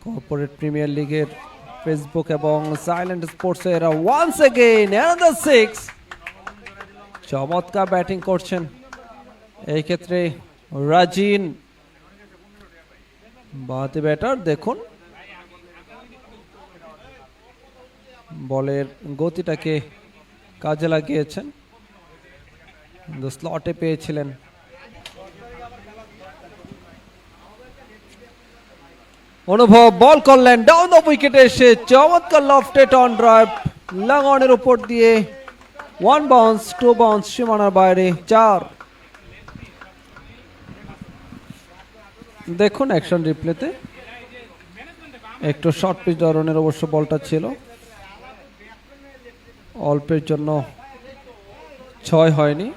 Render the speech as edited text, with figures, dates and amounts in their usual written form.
Corporate premier লিগের Facebook এবং silent sports এরা ওয়ান্স এগেইন অ্যানাদার 6। চমৎকার ব্যাটিং করছেন এই ক্ষেত্রে রাজিন। বাতি ব্যাটার, দেখুন বলের গতিটাকে কাজে লাগিয়েছেন, স্লটে পেয়েছিলেন। অনুভব বল করলেন ডাউন দ্য উইকেটে এসে, চমৎকার লফটেড অন ড্রাইভ লং অনের উপর দিয়ে 1 বাউন্স 2 বাউন্স সীমানার বাইরে 4। দেখুন অ্যাকশন রিপ্লেতে একটু শর্ট পিচ ধরনের অবশ্য বলটা ছিল, অল্পের জন্য 6 হয়নি।